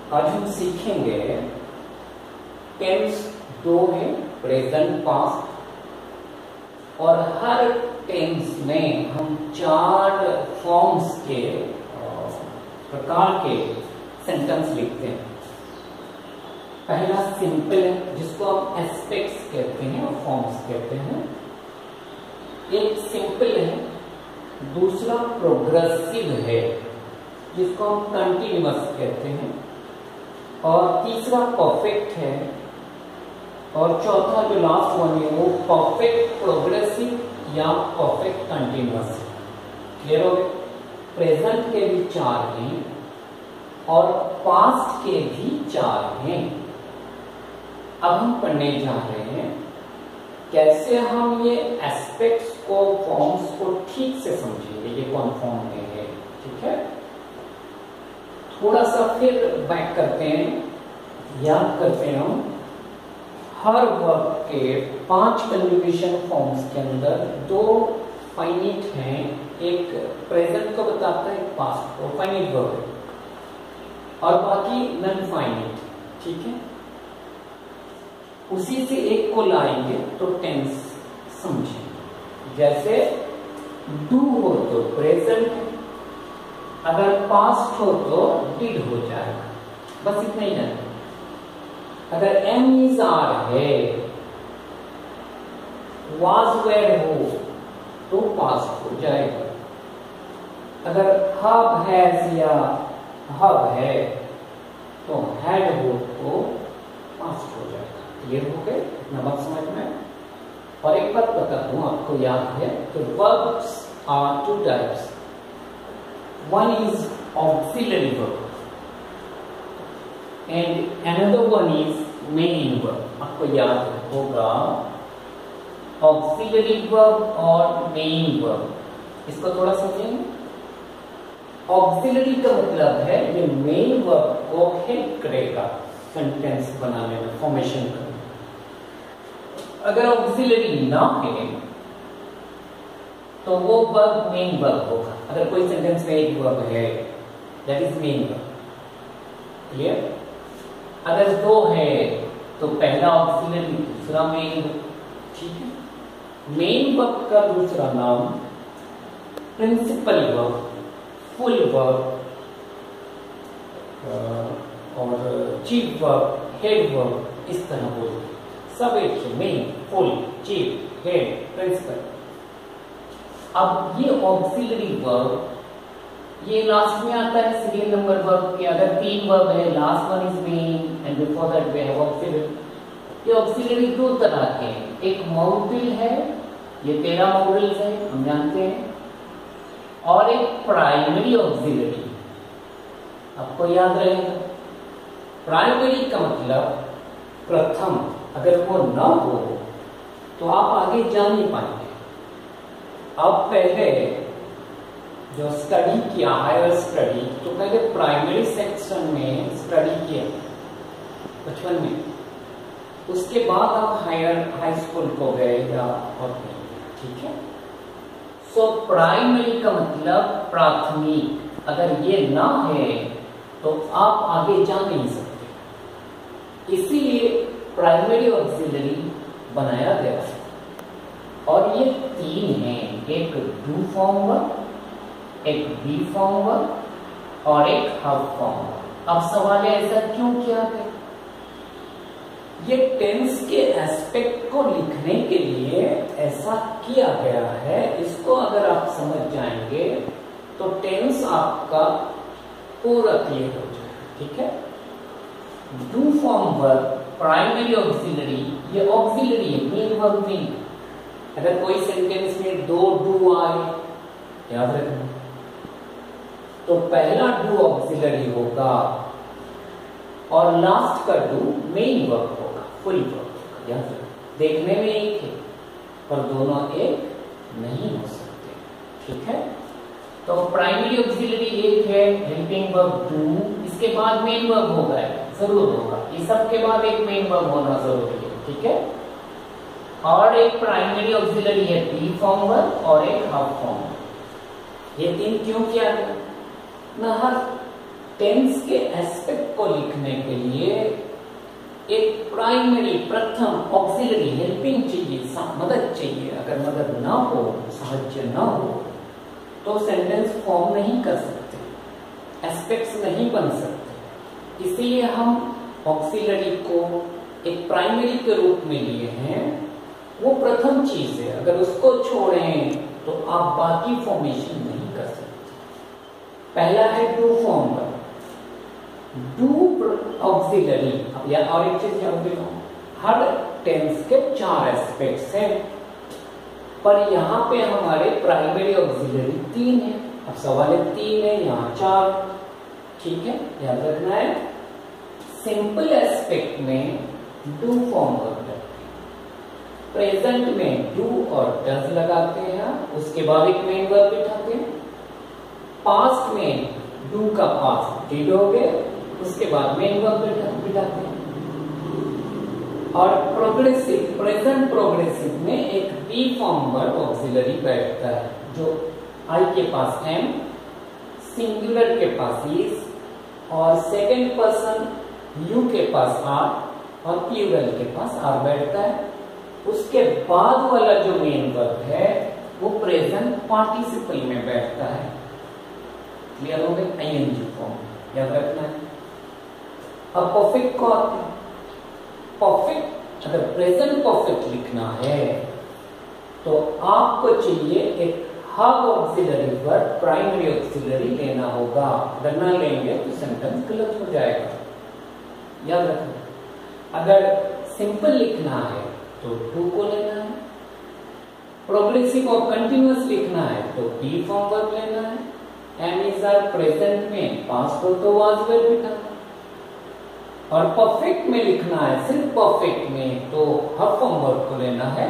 आज हम सीखेंगे टेंस दो है, प्रेजेंट, पास्ट, और हर टेंस में हम 4 फॉर्म्स के प्रकार के सेंटेंस लिखते हैं। पहला सिंपल है जिसको हम एस्पेक्ट्स कहते हैं और फॉर्म्स कहते हैं। एक सिंपल है, दूसरा प्रोग्रेसिव है जिसको हम कंटिन्यूअस कहते हैं, और तीसरा परफेक्ट है, और चौथा जो लास्ट वन है वो परफेक्ट प्रोग्रेसिव या परफेक्ट कंटिन्यूअस है। क्लियर हो गए? प्रेजेंट के भी 4 हैं और पास्ट के भी 4 हैं। अब हम पढ़ने जा रहे हैं कैसे हम ये एस्पेक्ट्स को, फॉर्म्स को ठीक से समझेंगे। ये कौन फॉर्म में है, ठीक है? थोड़ा सा फिर बैक करते हैं, याद करते हैं हम हर वर्ब के 5 कंजुगेशन फॉर्म्स के अंदर 2 फाइनिट हैं। एक प्रेजेंट को बताता है, एक पास्ट को, फाइनिट वर्ब है, और बाकी नॉन फाइनिट, ठीक है? उसी से एक को लाएंगे तो टेंस समझेंगे। जैसे डू हो तो प्रेजेंट, अगर पास्ट हो तो डिड हो जाएगा, बस इतना ही है। अगर एम इज आर है, वाज वेर हो तो पास्ट हो जाएगा। अगर हब हैज या हब है तो हैड हो तो पास्ट हो जाएगा। क्लियर हो गए? इतना बात समझ में। और एक बात बता दूं, आपको याद है कि verbs are 2 types. One is auxiliary verb and another one is main verb. आपको याद होगा auxiliary verb और main verb, इसको थोड़ा समझेंगे। auxiliary का मतलब है ये main verb को हेल्प करेगा सेंटेंस बनाने में, फॉर्मेशन करने में। अगर auxiliary ना है तो वो वर्ब मेन वर्ब होगा। अगर कोई सेंटेंस में एक वर्ब है, that is main verb. Clear? अगर 2 है तो पहला ऑक्सिलरी, दूसरा मेन वर्ब, ठीक है? मेन वर्ब का दूसरा नाम प्रिंसिपल वर्ब, फुल वर्ब और चीफ वर्ब, हेड वर्ब, इस तरह बोलते हैं। सब एक है, main, full, chief, head, principal. अब ये ऑक्सिलरी वर्ब ये लास्ट में आता है सीरियल नंबर वर्ब के। अगर 3 वर्ब है, last one is main and before that we have auxiliary. ये ऑक्सिलरी 2 तरह के हैं। एक मॉड्यूल है, ये 13 मॉड्यूल्स है, हम जानते हैं, और एक प्राइमरी ऑक्सिलरी। आपको याद रहेगा प्राइमरी का मतलब प्रथम। अगर वो ना हो तो आप आगे जा नहीं पाएंगे। अब पहले जो स्टडी किया, हायर स्टडी, तो पहले प्राइमरी सेक्शन में स्टडी किया बचपन में, उसके बाद आप हाई स्कूल को गए या और, ठीक है? सो प्राइमरी का मतलब प्राथमिक। अगर ये ना है तो आप आगे जा नहीं सकते, इसीलिए प्राइमरी ऑक्सिलरी बनाया गया। और ये 3 हैं, एक डू फॉर्म वर्ब, एक बी फॉर्म वर्ब और एक हब फॉर्म वर्ब। अब सवाल है ऐसा क्यों किया गया? ये टेंस के एस्पेक्ट को लिखने के लिए ऐसा किया गया है। इसको अगर आप समझ जाएंगे तो टेंस आपका पूरा क्लियर हो जाएगा, ठीक है? Do form verb, primary auxiliary, ये ऑक्सिलरी है, मेन वर्ब नहीं। अगर कोई सेंटेंस में 2 डू आए, याद रखना, तो पहला डू ऑक्सिलरी होगा और लास्ट का डू मेन वर्ब होगा, फुल वर्ब होगा। याद रखना, देखने में एक है पर दोनों एक नहीं हो सकते, ठीक है? तो प्राइमरी ऑक्सिलरी एक है, हेल्पिंग वर्ब डू, इसके बाद मेन वर्ब होगा, जरूर होगा। ये सब के बाद एक मेन वर्ब होना जरूरी है, ठीक है? और एक प्राइमरी ऑक्सिलरी है बी फॉर्म वर्ब और एक हब फॉर्म। ये 3 क्यों किया गया? ना हर टेंस के एस्पेक्ट को लिखने करने के लिए एक प्राइमरी प्रथम ऑक्सिलरी हेल्पिंग चाहिए, मदद चाहिए। अगर मदद ना हो, साहाय्य ना हो, तो सेंटेंस फॉर्म नहीं कर सकते, एस्पेक्ट्स नहीं बन सकते। इसीलिए हम ऑक्सिलरी को एक प्राइमरी के रूप में लिए हैं। वो प्रथम चीज है, अगर उसको छोड़ें तो आप बाकी फॉर्मेशन नहीं कर सकते। पहला है डू फॉर्म पर, डू ऑक्सिलरी। अब या और एक चीज याद रखो, हर टेंस के 4 एस्पेक्ट्स हैं, पर यहाँ पे हमारे प्राइमरी ऑक्सिलरी 3 है। अब सवाल है 3 है, यहाँ 4, ठीक है, याद रखना है। सिंपल एस्पेक्ट में डू फॉर्म करते हैं, प्रेजेंट में डू और डज लगाते हैं, उसके बाद एक मेन वर्ब बिठाते हैं। पास्ट में डू का पास्ट डिड हो गया, उसके बाद मेन वर्ब बिठाते हैं। और प्रोग्रेसिव, प्रेजेंट प्रोग्रेसिव में एक बी फॉर्म वर्ब ऑक्सिलरी बैठता है, जो आई के पास एम, सिंगुलर के पास इज, और सेकेंड पर्सन यू के पास आर और प्लूरल के पास आर बैठता है। उसके बाद वाला जो मेन वर्ब है वो प्रेजेंट पार्टिसिपल में बैठता है। क्लियर हो गया? आईएनजी फॉर्म याद रखना है। अब परफेक्ट को आते हैं। परफेक्ट, अगर प्रेजेंट परफेक्ट लिखना है तो आपको चाहिए एक hub auxiliary verb, primary auxiliary लेना होगा। अगर ना लेंगे तो सेंटेंस गलत हो जाएगा, याद रखना। अगर सिंपल लिखना है तो टू को लेना है, प्रोग्रेसिव और कंटिन्यूअस लिखना है तो बी फॉर्म वर्ब लेना है। एम इज आर प्रेजेंट में पास्ट हो तो वाज वेर बिठाना। और परफेक्ट में लिखना है, सिर्फ परफेक्ट में, तो हब फॉर्म वर्ब को लेना है।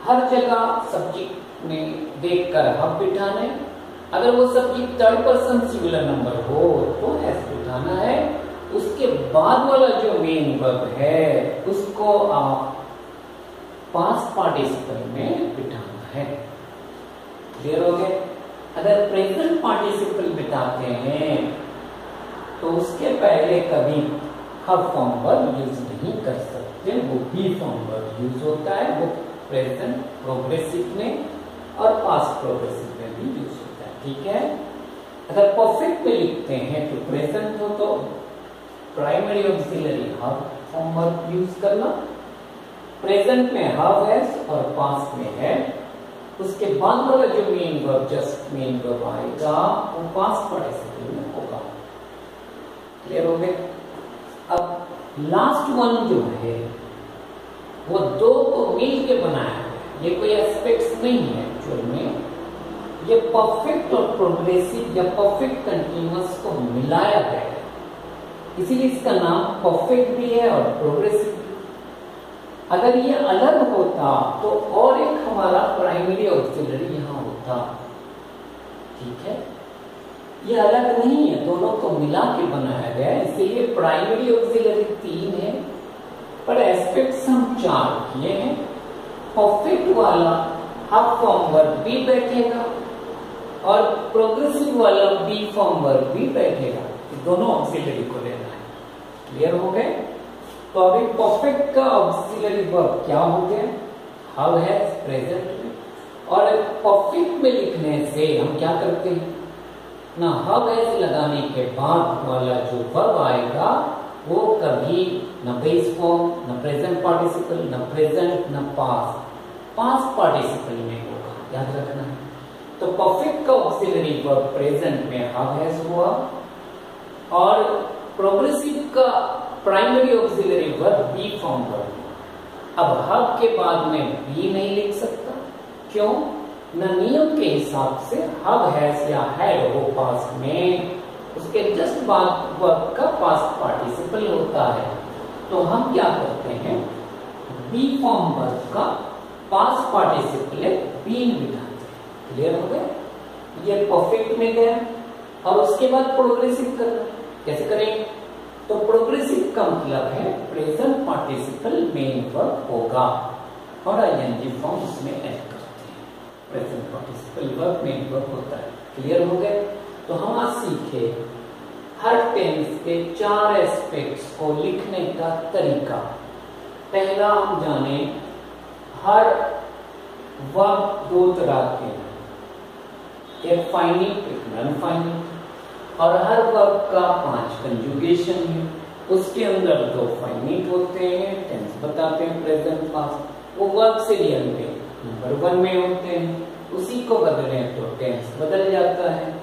हर जगह सब्जेक्ट में देखकर हब बिठाना है। अगर वो subject third person singular number हो तो एस बिठाना है। उसके बाद वाला जो मेन वर्ब है उसको आप पास्ट पार्टिसिपल में बिठाना है। क्लियर हो गया? अगर प्रेजेंट पार्टिसिपल बिठाते हैं तो उसके पहले कभी हब फॉर्म वर्ब यूज नहीं कर सकते, वो बी फॉर्म वर्ब यूज होता है। वो प्रेजेंट प्रोग्रेसिव में और पास्ट प्रोग्रेसिव में भी यूज होता है, ठीक है। अगर परफेक्ट में लिखते हैं तो प्रेजेंट हो तो primary auxiliary hub form verb use करना। प्रेजेंट में हब है और पास्ट में है। उसके बाद वाला जो main verb, just main verb आएगा, वो पास्ट पार्टिसिपल में होगा। क्लियर हो गया? अब लास्ट वन जो है वो दो को मिल के बनाया है, ये कोई एस्पेक्ट्स नहीं है एक्चुअल में। ये परफेक्ट और प्रोग्रेसिव या परफेक्ट कंटिन्यूअस को मिलाया गया है, इसीलिए इसका नाम परफेक्ट भी है और प्रोग्रेसिव। अगर ये अलग होता तो और एक हमारा प्राइमरी ऑक्सिलरी यहाँ होता, ठीक है। ये अलग नहीं है, दोनों को मिला के बनाया गया है, इसीलिए प्राइमरी ऑक्सिलरी 3 है पर एस्पेक्ट्स हम 4 किए हैं। परफेक्ट वाला हब फॉर्म वर्ब भी बैठेगा और प्रोग्रेसिव वाला बी फॉर्म वर्ब भी बैठेगा, दोनों ऑक्सिलरी को लेना है। क्लियर हो गए? तो अभी परफेक्ट का ऑक्सिलरी वर्ब क्या हो गया? हब है प्रेजेंट में। और परफेक्ट में लिखने से हम क्या करते हैं ना, हब है लगाने के बाद वाला जो वर्ब आएगा वो कभी न बेस फॉर्म, न प्रेजेंट पार्टिसिपल, न प्रेजेंट, न पास्ट पार्टिसिपल में होगा, याद रखना है। तो परफेक्ट का ऑक्सिलरी वर्ब प्रेजेंट में हब हैज हुआ और प्रोग्रेसिव का primary auxiliary verb be form verb. अब हब के बाद में बी नहीं लिख सकता, क्यों? न नियम के हिसाब से हब हैज या हैड हो पास्ट में, उसके जस्ट बाद वर्ब का पास्ट पार्टिसिपल होता है। तो हम क्या करते हैं, बी फॉर्म वर्ब का पास्ट पार्टिसिपल बीन बिठाते हैं। क्लियर हो गया? ये परफेक्ट में गया और उसके बाद प्रोग्रेसिव करना। कैसे करेंगे? तो प्रोग्रेसिव का मतलब है प्रेजेंट पार्टिसिपल मेन वर्ब होगा और आईएनजी फॉर्म उसमें ऐड करते हैं। Present participle verb main verb होता है। क्लियर हो गए? तो हम आज सीखे हर टेंस के 4 एस्पेक्ट्स को लिखने का तरीका। पहला हम जाने, हर वर्ब 2 तरह के हैं, एक फाइनिट एक नॉन फाइनिट, और हर वर्ब का 5 कंजुगेशन है। उसके अंदर 2 फाइनिट होते हैं, टेंस बताते हैं प्रेजेंट पास्ट, वो वर्ब से रियल में नंबर 1 में होते हैं, उसी को बदलें तो टेंस बदल जाता है।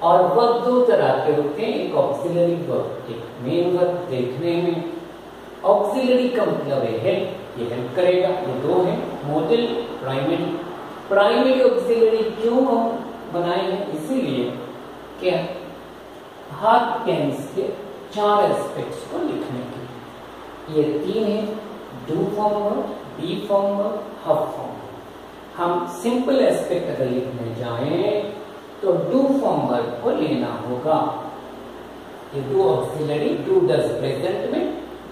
और वर्ब 2 तरह के होते हैं, एक ऑक्सिलरी वर्ब, एक मेन वर्ब। देखने में ऑक्सिलरी का मतलब है ये हेल्प करेगा, ये 2 है, मॉडल प्राइमरी। प्राइमरी ऑक्सिलरी क्यों हम बनाए हैं, इसीलिए कि हर टेंस के 4 एस्पेक्ट्स को लिखने के। ये 3 है, do form verb, be form verb, have form. हम सिंपल एस्पेक्ट अगर लिखने जाएं तो डू फॉर्म वर्ब को लेना होगा। ये 2 ऑक्सिलरी, डू डज प्रेजेंट में,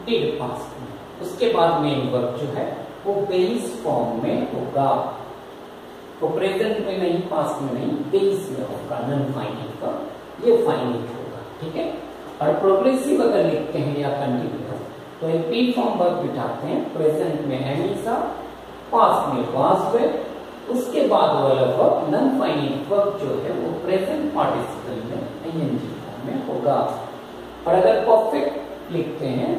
डिड पास्ट में। उसके बाद मेन वर्ब जो है वो बेस फॉर्म में होगा, वो प्रेजेंट में नहीं, पास्ट में नहीं, बेस में होगा, नॉन फाइनिट का, ये फाइनिट होगा, ठीक है। और प्रोग्रेसिव अगर लिखते हैं या कंटिन्यूअस तो ये पी फॉर्म वर्ब बिठाते हैं, प्रेजेंट में हमेशा, पास्ट में पास्ट हुए, उसके बाद वाला वर्ब नॉन फाइनिट वर्ब जो है वो प्रेजेंट पार्टिसिपल में आईएनजी फॉर्म में होगा। और अगर परफेक्ट लिखते हैं